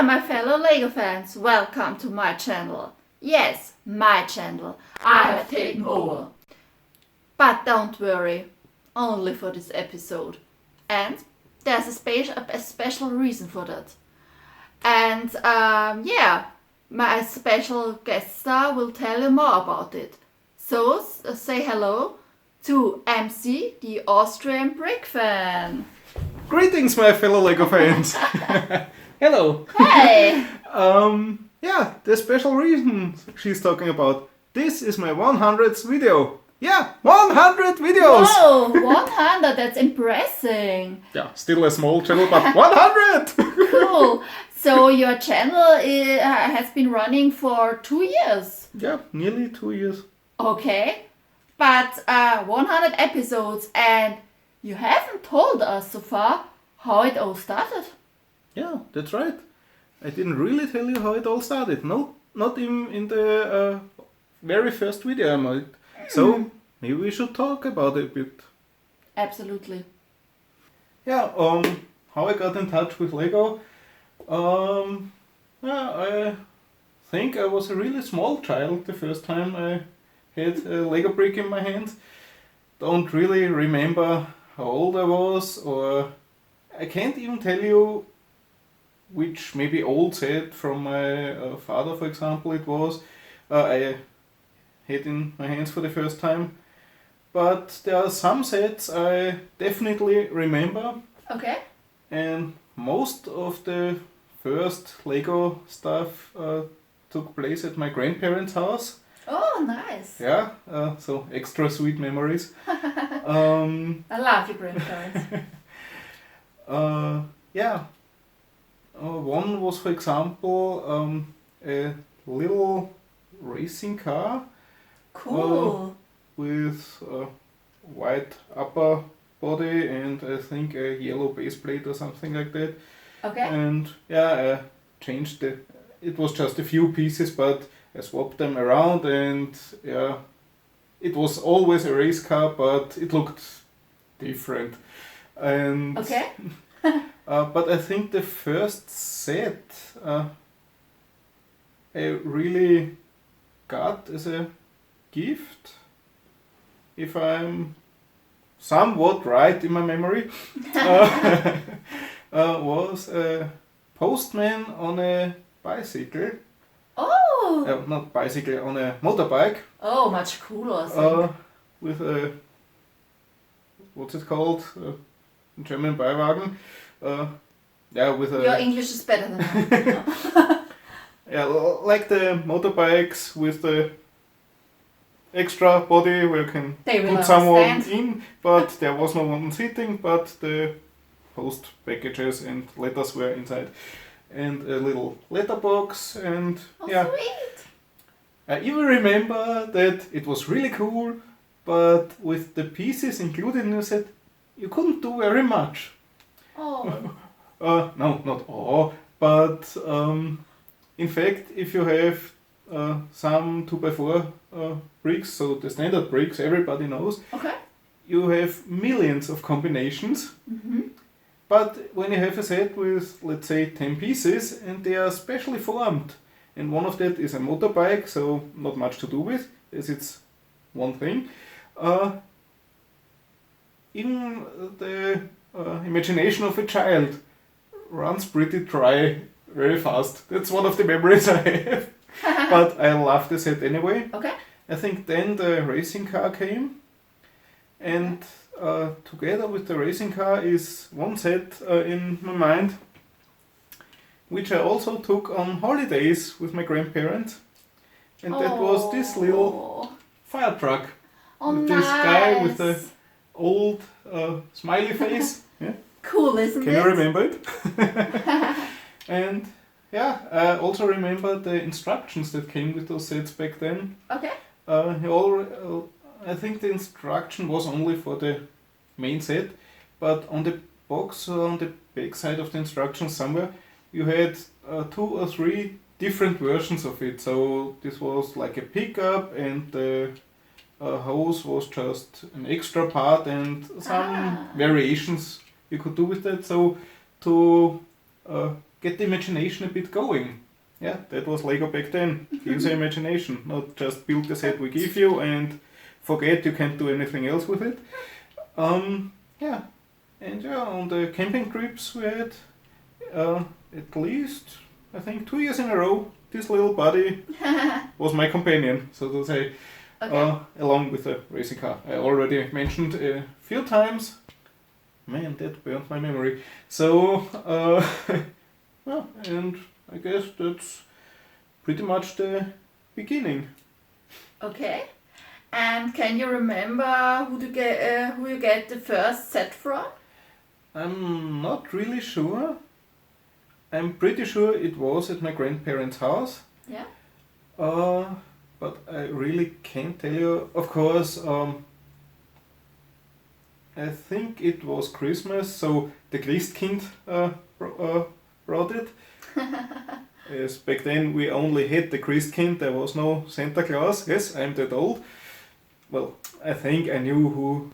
my fellow Lego fans, welcome to my channel. Yes, my channel. I have taken over. But don't worry, only for this episode. And there's a special reason for that. And my special guest star will tell you more about it. So say hello to MC, the Austrian brick fan. Greetings, my fellow Lego fans. Hello. Hey. The special reason she's talking about. This is my 100th video. Yeah, 100 videos. Whoa, 100, that's impressive. Yeah, still a small channel, but 100. Cool. So your channel has been running for 2 years. Yeah, nearly 2 years. Okay, but 100 episodes, and you haven't told us so far how it all started. Yeah, that's right. I didn't really tell you how it all started. No, not even in the very first video I made. So maybe we should talk about it a bit. Absolutely. Yeah, how I got in touch with Lego. I think I was a really small child the first time I had a Lego brick in my hand. Don't really remember how old I was, or I can't even tell you which maybe old set from my father, for example, it was. I had in my hands for the first time. But there are some sets I definitely remember. Okay. And most of the first Lego stuff took place at my grandparents' house. Oh, nice. Yeah, so extra sweet memories. I love your grandparents. One was, for example, a little racing car. Cool. With a white upper body and I think a yellow base plate or something like that. Okay. And I changed it was just a few pieces, but I swapped them around, and it was always a race car, but it looked different. And okay. but I think the first set I really got as a gift, if I'm somewhat right in my memory, was a postman on a bicycle. Oh! Not bicycle, on a motorbike. Oh, much cooler, I think. With a, what's it called? German Beiwagen. With a... Your English is better than mine. Like the motorbikes with the extra body where you can put someone in, but there was no one sitting, but the post packages and letters were inside. And a little letterbox, and sweet. I even remember that it was really cool, but with the pieces included in the set, you couldn't do very much. Oh. No, not all, but in fact, if you have some 2x4 bricks, so the standard bricks everybody knows, okay, you have millions of combinations. Mm-hmm. But when you have a set with, let's say, 10 pieces, and they are specially formed, and one of that is a motorbike, so not much to do with, as it's one thing, even the imagination of a child runs pretty dry very fast. That's one of the memories I have. But I love the set anyway. Okay. I think then the racing car came, and together with the racing car is one set in my mind, which I also took on holidays with my grandparents, and that was this little fire truck. Oh, this guy with the old smiley face. Yeah. Cool, isn't it? Can you remember it? And I also remember the instructions that came with those sets back then. Okay. I think the instruction was only for the main set, but on the box, on the back side of the instructions somewhere, you had 2 or 3 different versions of it. So this was like a pickup, and the hose was just an extra part, and some variations you could do with that. So to get the imagination a bit going. Yeah, that was Lego back then. Use your imagination, not just build the set we give you and forget you can't do anything else with it. Yeah, and yeah, on the camping trips we had at least, I think, 2 years in a row, this little buddy was my companion, so to say, along with the racing car. I already mentioned a few times. Man, that burned my memory. So, well, and I guess that's pretty much the beginning. Okay. And can you remember who you get the first set from? I'm not really sure. I'm pretty sure it was at my grandparents' house. Yeah. But I really can't tell you. Of course, I think it was Christmas, so the Christkind brought it. Yes, back then we only had the Christkind, there was no Santa Claus. Yes, I'm that old. Well, I think I knew who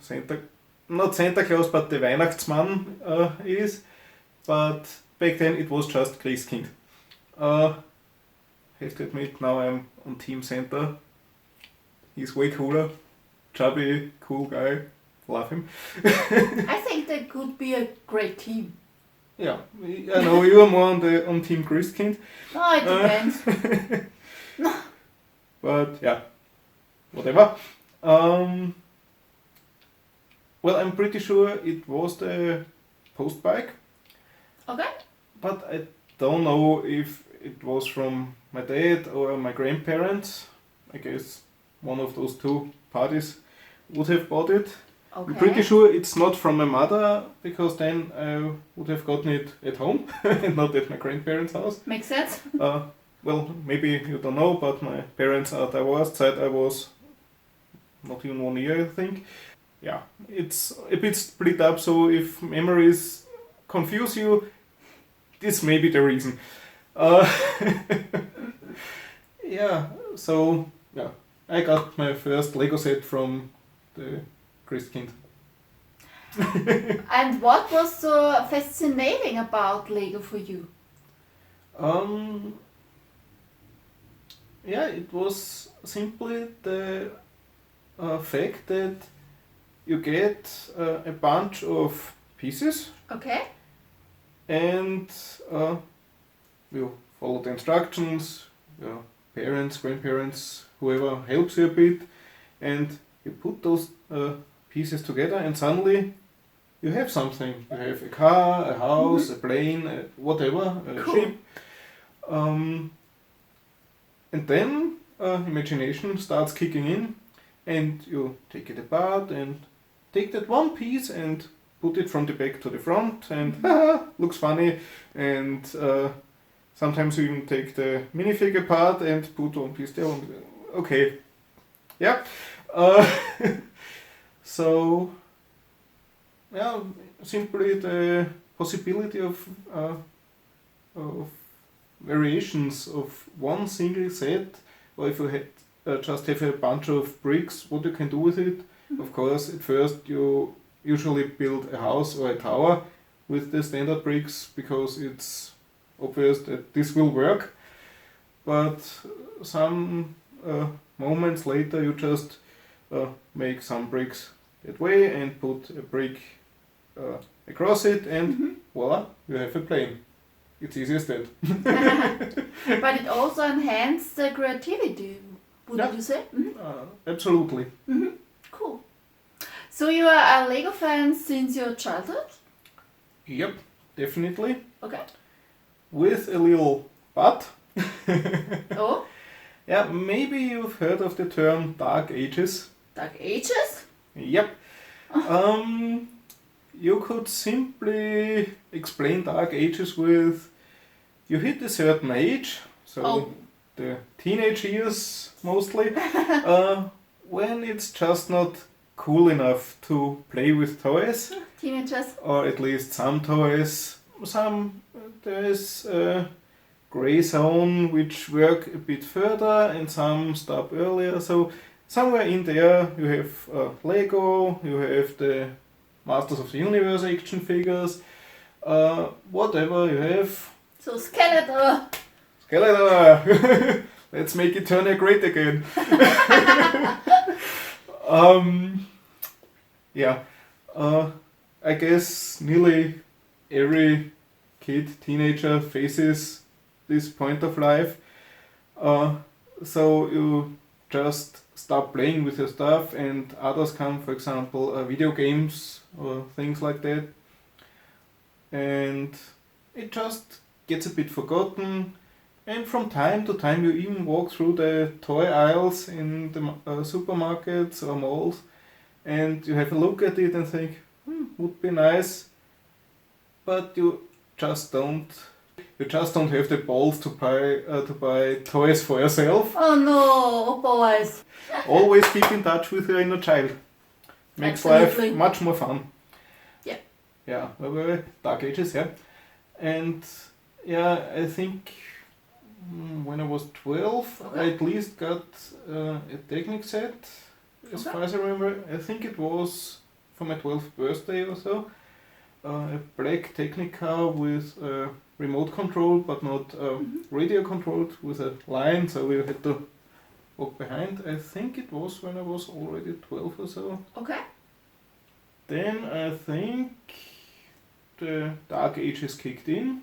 not Santa Claus, but the Weihnachtsmann is. But back then it was just Christkind. Have to admit, now I'm on Team Santa. He's way cooler. Chubby, cool guy. Love him. I think they could be a great team. Yeah, I know you are more on Team Christkind. Oh, it depends. But yeah, whatever. Well, I'm pretty sure it was the post bike. Okay. But I don't know if it was from my dad or my grandparents. I guess one of those two parties would have bought it. Okay. I'm pretty sure it's not from my mother, because then I would have gotten it at home and not at my grandparents' house. Makes sense. Well, maybe you don't know, but my parents are divorced since I was not even 1 year, I think. Yeah, it's a bit split up, so if memories confuse you, this may be the reason. Yeah, so yeah, I got my first Lego set from the Christkind. And what was so fascinating about Lego for you? Yeah, it was simply the fact that you get a bunch of pieces. Okay. And you follow the instructions, your parents, grandparents, whoever helps you a bit, and you put those pieces together, and suddenly you have something. You have a car, a house, a plane, whatever, a ship. And then imagination starts kicking in, and you take it apart and take that one piece and put it from the back to the front, and looks funny. And sometimes you even take the minifig apart and put one piece there. Okay, yeah. So, yeah, simply the possibility of variations of one single set, or if you just have a bunch of bricks, what you can do with it. Of course, at first you usually build a house or a tower with the standard bricks, because it's obvious that this will work. But some moments later you just make some bricks that way and put a brick across it, and voila, you have a plane. It's easy as that. But it also enhanced the creativity, would you say? Absolutely. Cool. So you are a Lego fan since your childhood? Yep, definitely. Okay. With a little but. Oh? Yeah, maybe you've heard of the term Dark Ages. Dark Ages? Yep. You could simply explain Dark Ages with you hit a certain age, so the teenage years mostly, when it's just not cool enough to play with toys. Teenagers. Or at least some toys. There's a gray zone which work a bit further, and some stop earlier. So somewhere in there you have Lego, you have the Masters of the Universe action figures, whatever you have. So Skeletor! Skeletor! Let's make Eternia great again. Yeah. I guess nearly every kid, teenager faces this point of life. So you just start playing with your stuff and others come, for example, video games or things like that. And it just gets a bit forgotten. And from time to time you even walk through the toy aisles in the supermarkets or malls and you have a look at it and think, would be nice, but you just don't have the balls to buy toys for yourself. Oh no, boys. Always keep in touch with your inner child. Makes Absolutely. life much more fun. Yeah. Yeah, very dark ages, yeah. And yeah, I think when I was 12, I at least got a Technic set, as far as I remember. I think it was for my 12th birthday or so. A black Technica with remote control, but not radio controlled, with a line, so we had to walk behind. I think it was when I was already 12 or so. Okay. Then I think the dark ages kicked in,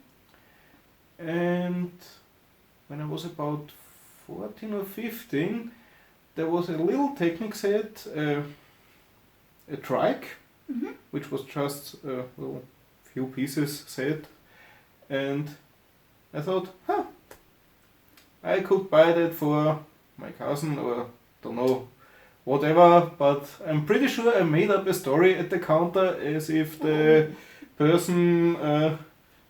and when I was about 14 or 15, there was a little Technic set, a trike, which was just a few pieces set, and I thought, I could buy that for my cousin or don't know, whatever, but I'm pretty sure I made up a story at the counter as if the person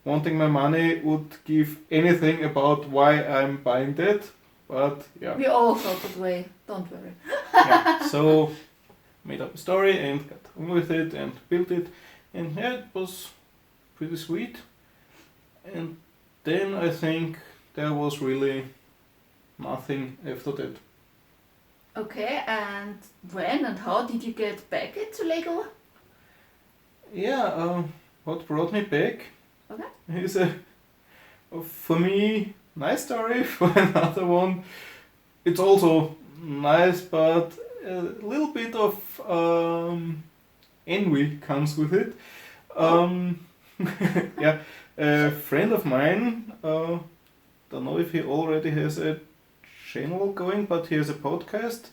wanting my money would give anything about why I'm buying that, but yeah. We all thought that way, don't worry. Yeah, so made up a story and got on with it and built it, and yeah, it was pretty sweet. And then I think there was really nothing after that. Okay, and when and how did you get back into Lego? Yeah, what brought me back is for me, nice story. For another one, it's also nice, but a little bit of envy comes with it. Yeah, a friend of mine, don't know if he already has a channel going, but he has a podcast.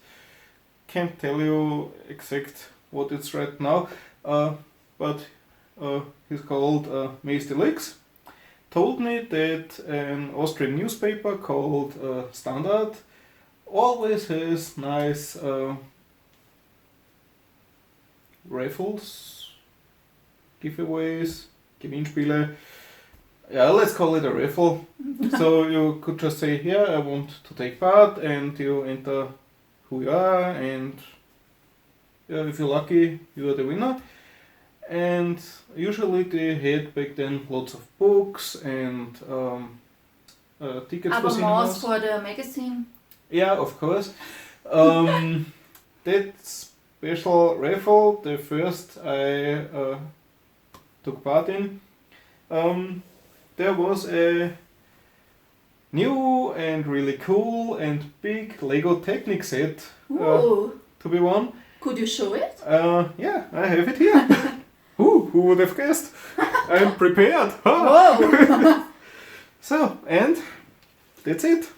Can't tell you exact what it's right now, but he's called Mr. Leaks. Told me that an Austrian newspaper called Standard always has nice raffles, giveaways, Gewinnspiele. Yeah, let's call it a raffle. So you could just say, yeah, I want to take part, and you enter who you are, and yeah, if you're lucky, you are the winner. And usually they had back then lots of books and tickets for cinemas. For the magazine. Yeah, of course. That special raffle, the first I took part in, there was a new and really cool and big Lego Technic set to be won. Could you show it? Yeah, I have it here. Who would have guessed? I'm prepared. Whoa! So, and that's it.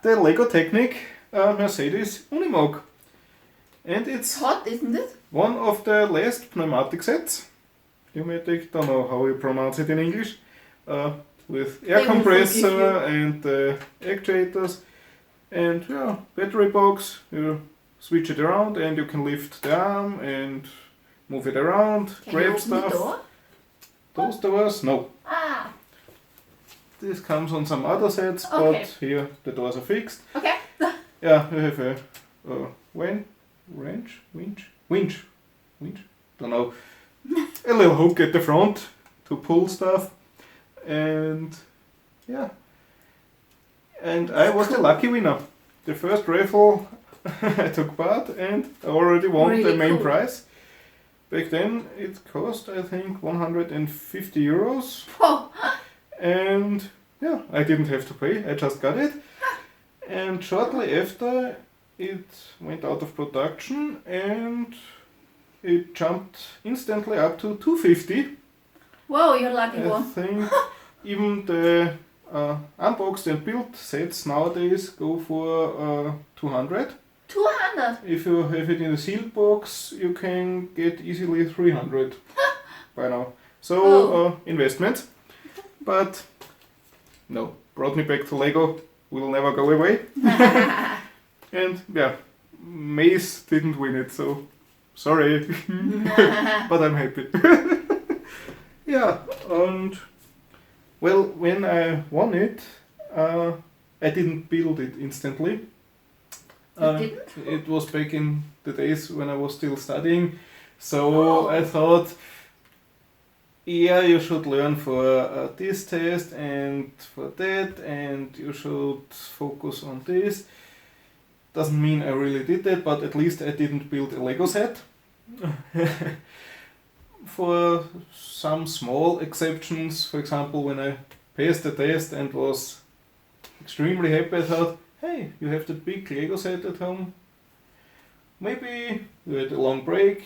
The Lego Technic Mercedes Unimog. And it's hot, isn't it? one of the last pneumatic sets. Pneumatic, don't know how you pronounce it in English. With air compressor and actuators. And yeah, battery box. You switch it around and you can lift the arm and move it around, grab stuff. The door? Those doors? No. Ah. This comes on some other sets, but here the doors are fixed. Okay. Yeah, we have a winch, don't know, a little hook at the front to pull stuff, and yeah, and I was the lucky winner. The first raffle I took part, and I already won the main prize. Back then it cost, I think, 150 euros. Oh. And yeah, I didn't have to pay, I just got it. And shortly after it went out of production and it jumped instantly up to 250. Whoa, you're lucky I one. think even the unboxed and built sets nowadays go for 200. 200? If you have it in a sealed box, you can get easily 300 by now. So, investment. But no, brought me back to Lego, will never go away. And yeah, Maze didn't win it, so sorry. But I'm happy. Yeah, and well, when I won it, I didn't build it instantly. It was back in the days when I was still studying, so I thought, yeah, you should learn for this test and for that, and you should focus on this. Doesn't mean I really did that, but at least I didn't build a Lego set. For some small exceptions, for example, when I passed the test and was extremely happy, I thought, hey, you have the big Lego set at home. Maybe you had a long break,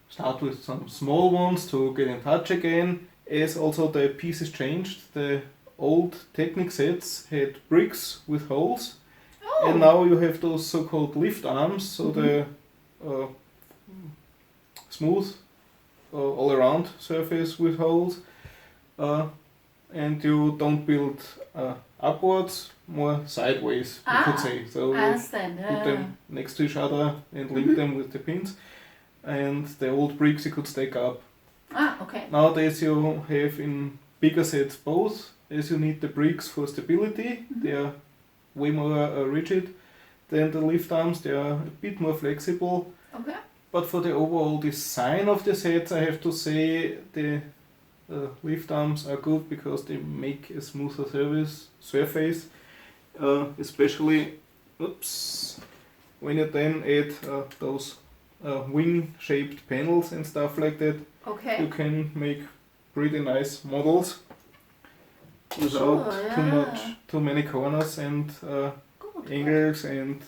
start with some small ones to get in touch again. As also the pieces changed, the old Technic sets had bricks with holes. And now you have those so-called lift arms, so the smooth all-around surface with holes. And you don't build upwards, more sideways, you could say. So I understand. put them next to each other and link them with the pins. And the old bricks you could stack up. Okay. Nowadays you have in bigger sets both, as you need the bricks for stability. They are way more rigid than the lift arms. They are a bit more flexible. Okay. But for the overall design of the sets, I have to say the lift arms are good because they make a smoother surface, especially when you then add those wing-shaped panels and stuff like that. Okay. You can make pretty nice models without too many corners and angles and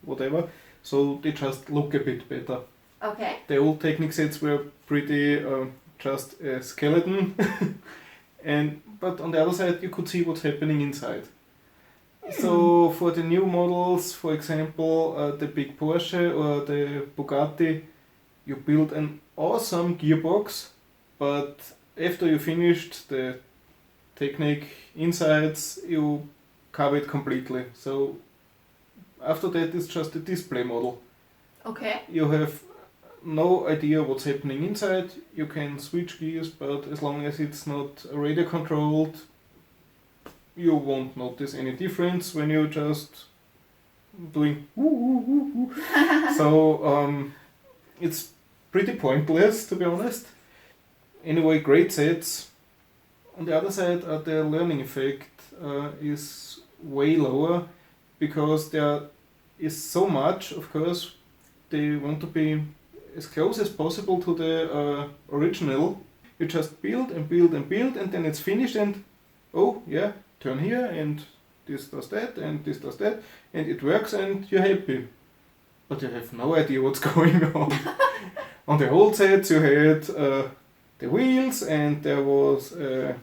whatever. So they just look a bit better. Okay. The old Technic sets were pretty just a skeleton, but on the other side you could see what's happening inside. So for the new models, for example, the big Porsche or the Bugatti, you build an awesome gearbox, but after you finished the Technic insides, you cover it completely. So after that it's just a display model. Okay. You have no idea what's happening inside. You can switch gears, but as long as it's not radio controlled, you won't notice any difference when you're just doing So it's pretty pointless, to be honest. Anyway, great sets. On the other side, the learning effect is way lower because there is so much, of course, they want to be as close as possible to the original. You just build and build and build, and then it's finished, and oh yeah, turn here, and this does that, and this does that, and it works, and you're happy. But you have no idea what's going on. On the old sets, you had the wheels, and there was a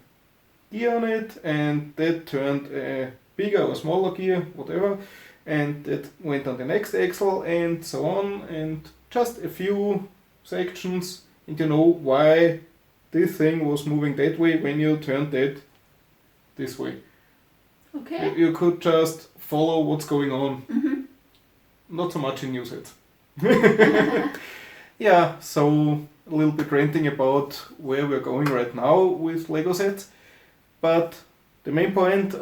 gear on it, and that turned a bigger or smaller gear, whatever, and that went on the next axle, and so on, and just a few sections, and you know why this thing was moving that way when you turned that this way. Okay. You could just follow what's going on. Mm-hmm. Not so much in new sets. Yeah, so a little bit ranting about where we're going right now with Lego sets. But the main point,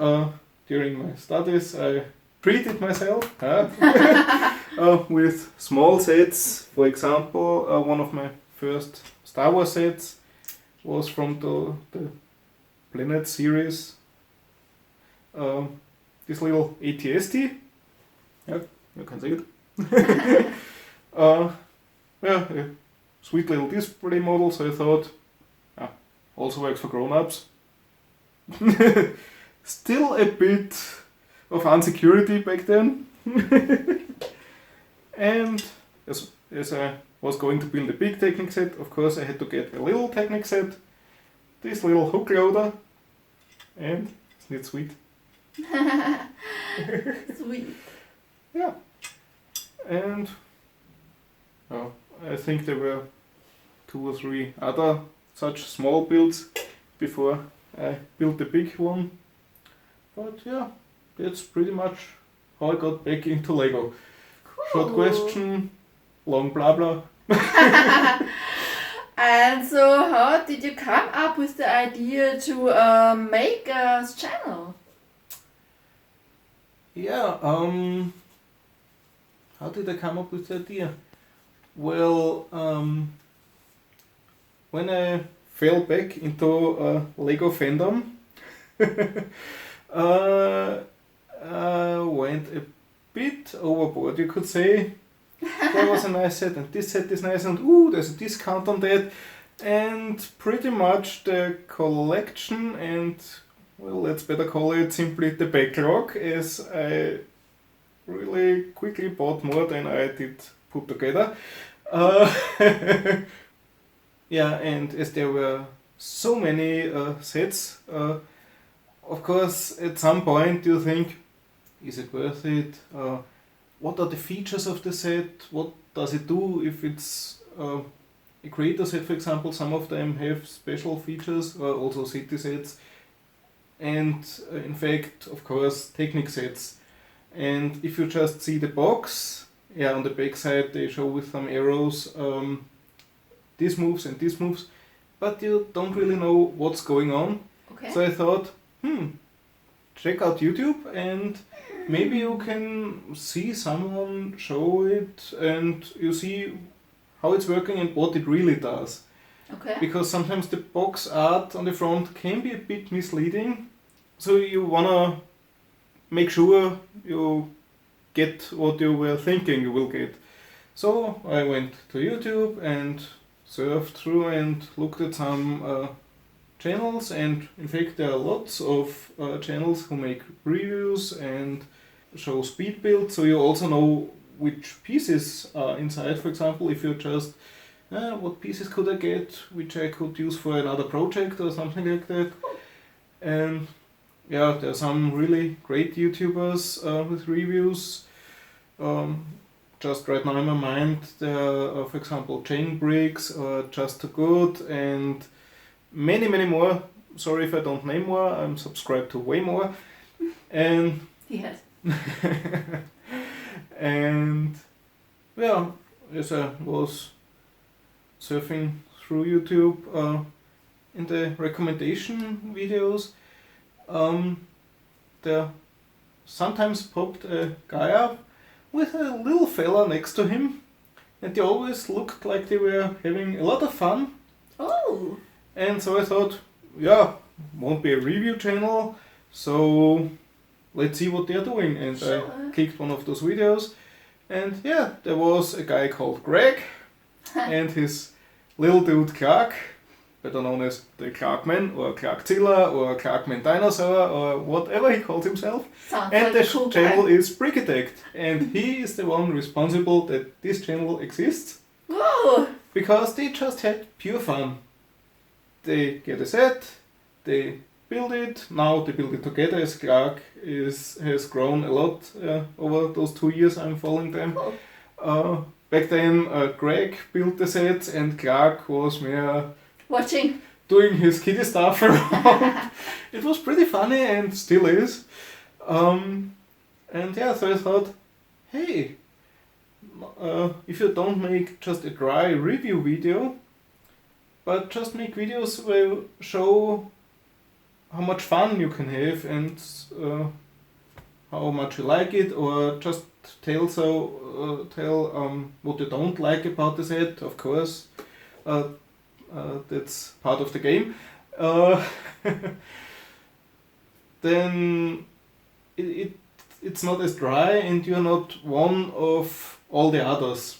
during my studies, I treated myself with small sets. For example, one of my first Star Wars sets was from the Planet series. This little ATST. Yeah, you can see it. Yeah, a sweet little display model, so I thought, also works for grown-ups. still a bit of insecurity back then. And as I was going to build a big Technic set, of course I had to get a little Technic set, this little hook loader, and isn't it sweet? Sweet. Yeah. And I think there were 2 or 3 other such small builds before I built the big one. But yeah, that's pretty much how I got back into Lego. Cool. Short question, long blah blah. And so how did you come up with the idea to make a channel? Yeah, how did I come up with the idea? Well, when I fell back into Lego fandom, I went a bit overboard, you could say. There was a nice set and this set is nice and ooh, there's a discount on that. And pretty much the collection and, well, let's better call it simply the backlog, as I really quickly bought more than I did put together. Yeah, and as there were so many sets, of course at some point you think, is it worth it? What are the features of the set? What does it do if it's a creator set, for example? Some of them have special features, also city sets, and in fact, of course, Technic sets. And if you just see the box, yeah, on the back side they show with some arrows these moves and these moves, but you don't really know what's going on. Okay. So I thought, check out YouTube and maybe you can see someone show it and you see how it's working and what it really does. Okay. Because sometimes the box art on the front can be a bit misleading, so you wanna make sure you get what you were thinking you will get. So I went to YouTube and surfed through and looked at some channels, and in fact there are lots of channels who make reviews and show speed builds, so you also know which pieces are inside. For example, if you just what pieces could I get which I could use for another project or something like that. And yeah, there are some really great YouTubers with reviews. Just right now in my mind there are, for example, Chain Bricks or Just Too Good and many more. Sorry if I don't name more, I'm subscribed to way more. And Yes. and well, as I was surfing through YouTube in the recommendation videos, there sometimes popped a guy up with a little fella next to him, and they always looked like they were having a lot of fun. Oh. And so I thought, yeah, won't be a review channel, so let's see what they're doing. And Sure. I clicked one of those videos, and yeah, there was a guy called Greg and his little dude Clark, better known as the Clarkman or Clarkzilla or Clarkman Dinosaur or whatever he calls himself. Sounds And like the a cool channel guy. is Brickitect, and he is the one responsible that this channel exists, Whoa. because they just had pure fun. They get a set, they build it, now they build it together, as Clark has grown a lot over those 2 years I'm following them. Cool. Back then Greg built the sets and Clark was mere Watching. doing his kiddie stuff around. It was pretty funny and still is. And yeah, so I thought, hey, if you don't make just a dry review video, but just make videos where you show how much fun you can have and how much you like it, or just tell what you don't like about the set. Of course, that's part of the game. Then it's not as dry and you're not one of all the others.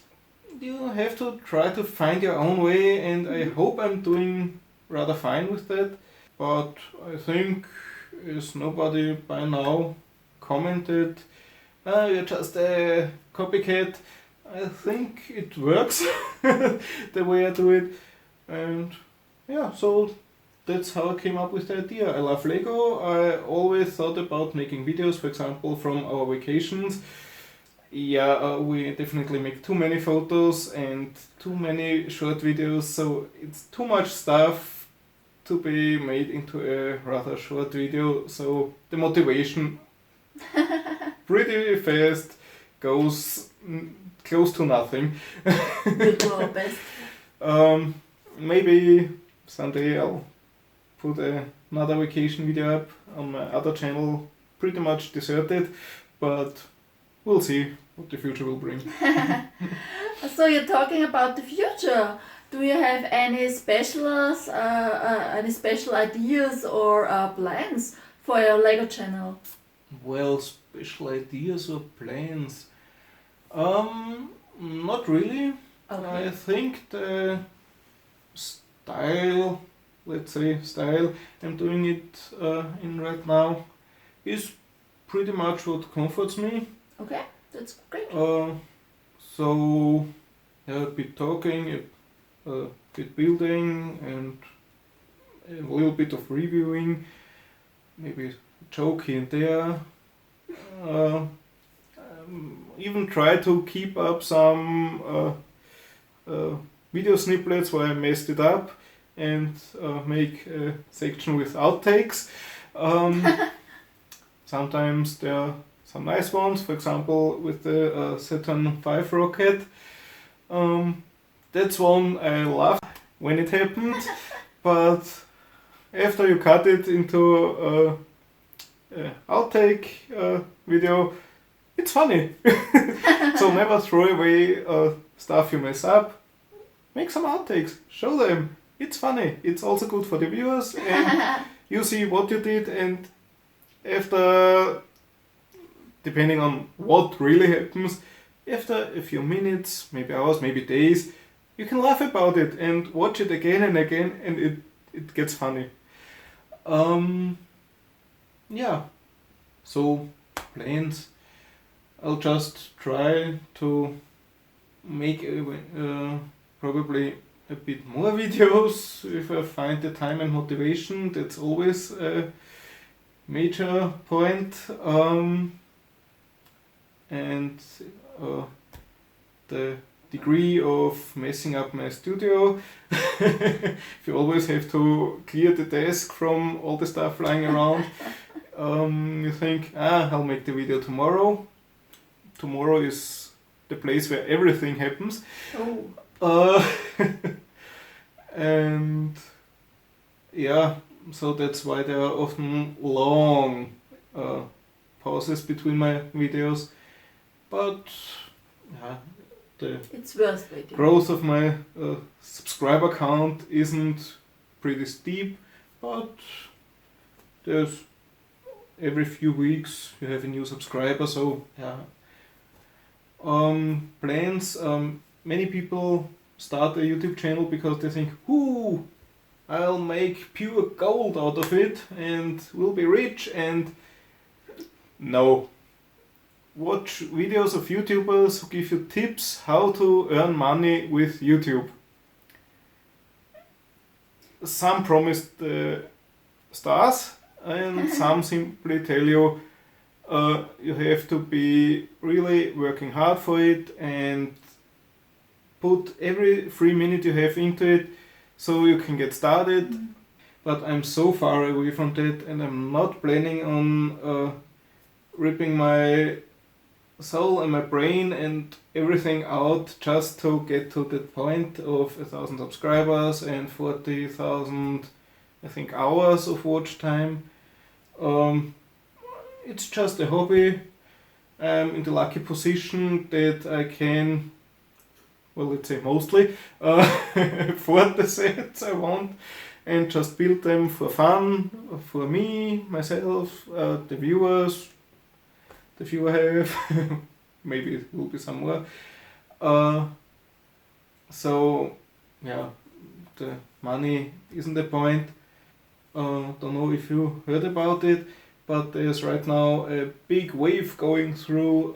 You have to try to find your own way, and I hope I'm doing rather fine with that. but I think as nobody by now commented, you're just a copycat, I think it works the way I do it. And yeah, so that's how I came up with the idea. I love Lego. I always thought about making videos, for example, from our vacations. Yeah, we definitely make too many photos and too many short videos, so it's too much stuff to be made into a rather short video, so the motivation pretty fast goes close to nothing. We'll do our best. Maybe someday I'll put another vacation video up on my other channel, pretty much deserted, but we'll see what the future will bring. So you're talking about the future. Do you have any special ideas or plans for your Lego channel? Well, special ideas or plans? Not really. Okay. I think the style I'm doing it in right now is pretty much what comforts me. Okay, that's great. So a bit talking, a bit building, and a little bit of reviewing, maybe a joke here and there. Even try to keep up some video snippets where I messed it up and make a section with outtakes. Sometimes there are some nice ones, for example with the Saturn V rocket. That's one I laughed when it happened, but after you cut it into a outtake video, it's funny. So never throw away stuff you mess up. Make some outtakes, show them. It's funny. It's also good for the viewers, and you see what you did, and after, depending on what really happens, after a few minutes, maybe hours, maybe days, you can laugh about it and watch it again and again, and it gets funny. Yeah, so plans. I'll just try to make probably a bit more videos if I find the time and motivation. That's always a major point. And the degree of messing up my studio. If you always have to clear the desk from all the stuff lying around, you think, I'll make the video tomorrow. Tomorrow is the place where everything happens. And yeah, so that's why there are often long pauses between my videos. But yeah, it's worth waiting. Growth of my subscriber count isn't pretty steep, but there's every few weeks you have a new subscriber, so yeah. Plans. Many people start a YouTube channel because they think, I'll make pure gold out of it and will be rich, and no. Watch videos of YouTubers who give you tips how to earn money with YouTube. Some promise the stars, and some simply tell you you have to be really working hard for it and put every free minute you have into it so you can get started. But I'm so far away from that, and I'm not planning on ripping my soul and my brain and everything out just to get to that point of 1,000 subscribers and 40,000, I think, hours of watch time. It's just a hobby. I'm in the lucky position that I can, well, let's say mostly, afford the sets I want and just build them for fun, for me, myself, the viewers, the few I have. Maybe it will be some more. So, yeah, the money isn't the point. Don't know if you heard about it, but there's right now a big wave going through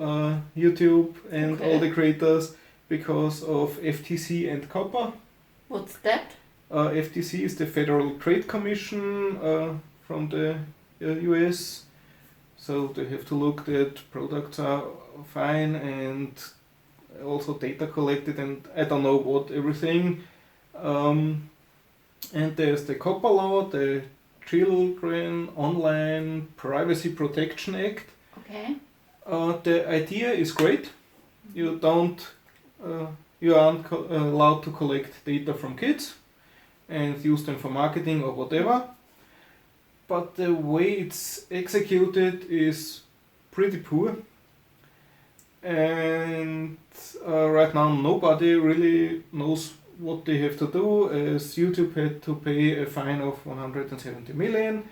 YouTube and all the creators because of FTC and COPPA. What's that? FTC is the Federal Trade Commission from the US. So they have to look that products are fine and also data collected and I don't know what everything. And there's the COPPA law, the Children Online Privacy Protection Act. Okay. The idea is great. You aren't allowed to collect data from kids and use them for marketing or whatever. But the way it's executed is pretty poor. And right now nobody really knows what they have to do, as YouTube had to pay a fine of 170 million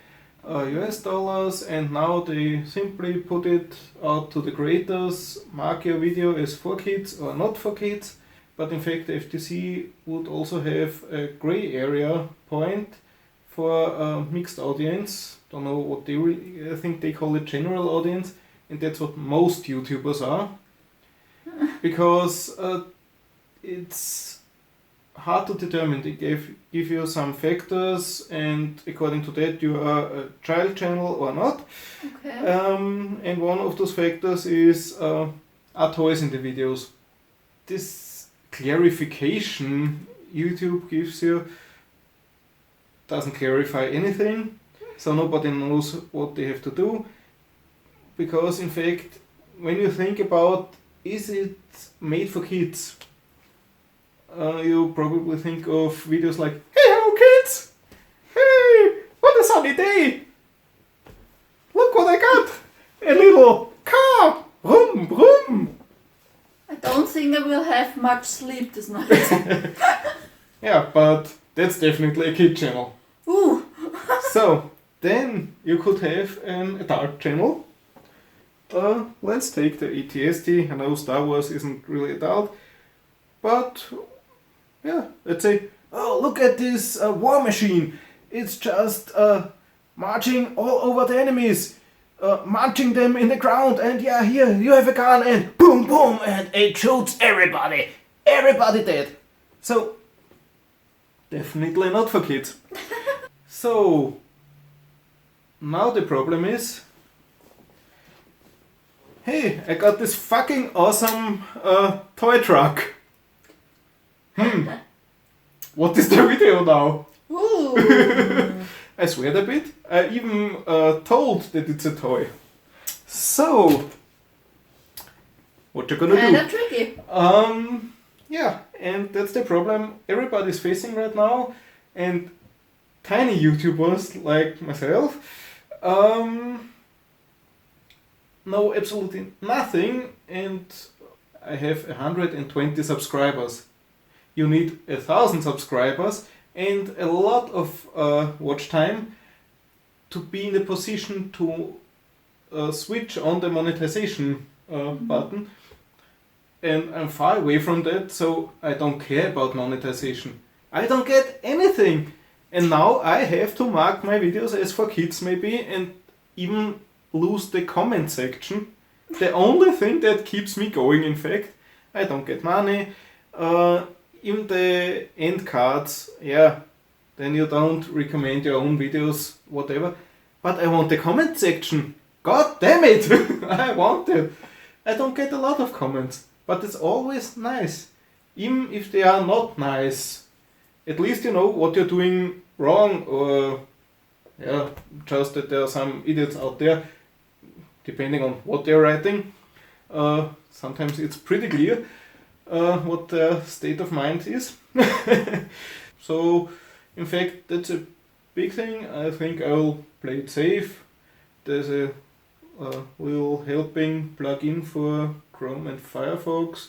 US dollars, and now they simply put it out to the creators, mark your video as for kids or not for kids. But in fact the FTC would also have a gray area point for a mixed audience. Don't know what they really, I think they call it general audience, and that's what most YouTubers are. Because it's hard to determine. They give you some factors, and according to that you are a child channel or not. Okay. And one of those factors is are toys in the videos. This clarification YouTube gives you doesn't clarify anything, so nobody knows what they have to do. Because in fact, when you think about is it made for kids, you probably think of videos like, hey hello kids! Hey, what a sunny day! Look what I got! A little car! Vroom vroom! I don't think I will have much sleep this night. Yeah, but that's definitely a kid channel. Ooh! So, then you could have an adult channel. Let's take the ATST. I know Star Wars isn't really adult, but yeah, let's say, oh, look at this war machine. It's just marching all over the enemies, marching them in the ground, and yeah, here, you have a gun, and boom, boom, and it shoots everybody. Everybody dead. So, definitely not for kids. So, now the problem is, hey, I got this fucking awesome toy truck. What is the video now? Ooh! I swear a bit. I even told that it's a toy. So, what you gonna do? Kinda tricky. Yeah, and that's the problem everybody's facing right now, and tiny YouTubers like myself know absolutely nothing, and I have 120 subscribers. You need 1,000 subscribers and a lot of watch time to be in the position to switch on the monetization button. And I'm far away from that, so I don't care about monetization. I don't get anything. And now I have to mark my videos as for kids maybe, and even lose the comment section. The only thing that keeps me going, in fact. I don't get money. In the end cards, yeah, then you don't recommend your own videos, whatever. But I want the comment section. God damn it! I want it. I don't get a lot of comments, but it's always nice. Even if they are not nice. At least you know what you're doing wrong, or yeah, just that there are some idiots out there, depending on what they're writing. Sometimes it's pretty clear what their state of mind is. So, in fact, that's a big thing. I think I'll play it safe. There's a little helping plugin for Chrome and Firefox,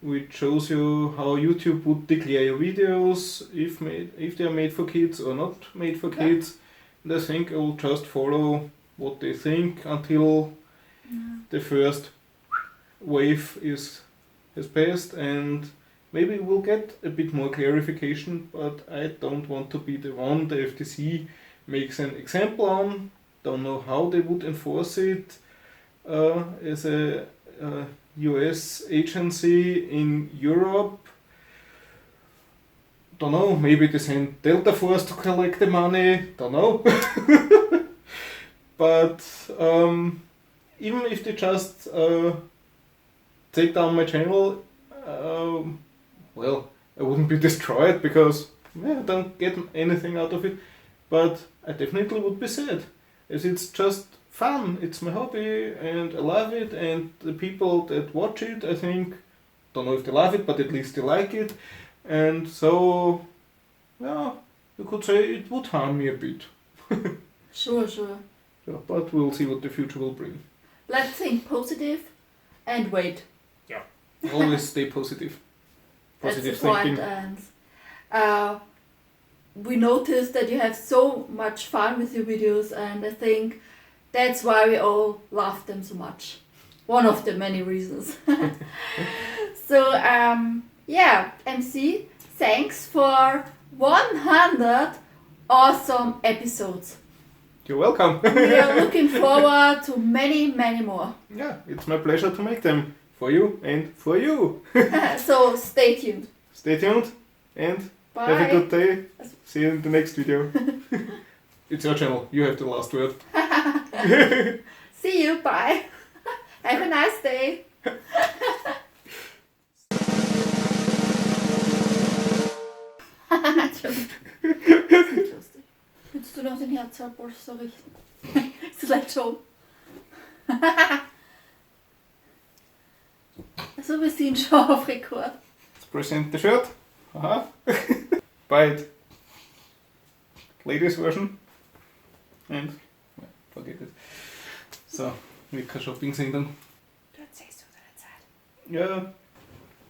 which shows you how YouTube would declare your videos, if they are made for kids or not made for kids. And I think I will just follow what they think until the first wave has passed, and maybe we'll get a bit more clarification, but I don't want to be the one the FTC makes an example on. Don't know how they would enforce it as a US agency in Europe. Don't know, maybe they send Delta Force to collect the money, don't know. But even if they just take down my channel, well, I wouldn't be destroyed because I don't get anything out of it, but I definitely would be sad, as it's just fun, it's my hobby and I love it, and the people that watch it, I think, don't know if they love it, but at least they like it, and so, yeah, you could say it would harm me a bit. Sure. Yeah, but we'll see what the future will bring. Let's think positive and wait. Yeah, always stay positive. Positive That's the point. thinking. And we noticed that you have so much fun with your videos, and I think that's why we all love them so much. One of the many reasons. So, yeah, MC, thanks for 100 awesome episodes. You're welcome. We are looking forward to many, many more. Yeah, it's my pleasure to make them for you and for you. So stay tuned. Stay tuned and Bye. have a good day. See you in the next video. It's your channel. You have the last word. See you. Bye. Have a nice day. Lustig. Willst du noch den Herzhaltpolster richten? Ist das leicht schon? Also wir sind schon auf Rekord. Let's present the shirt. Aha. Buy it. Ladies version. And forget it. So, wir kein Shopping sehen dann. Du erzählst du deine Zeit. Ja.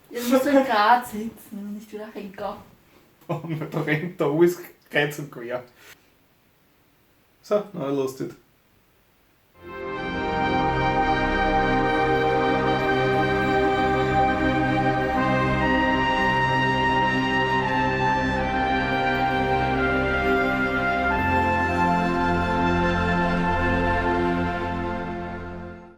Jetzt musst du gerade sitzen und nicht wieder hängen. Und da rennt da alles kreuz und quer. So, now I lost it.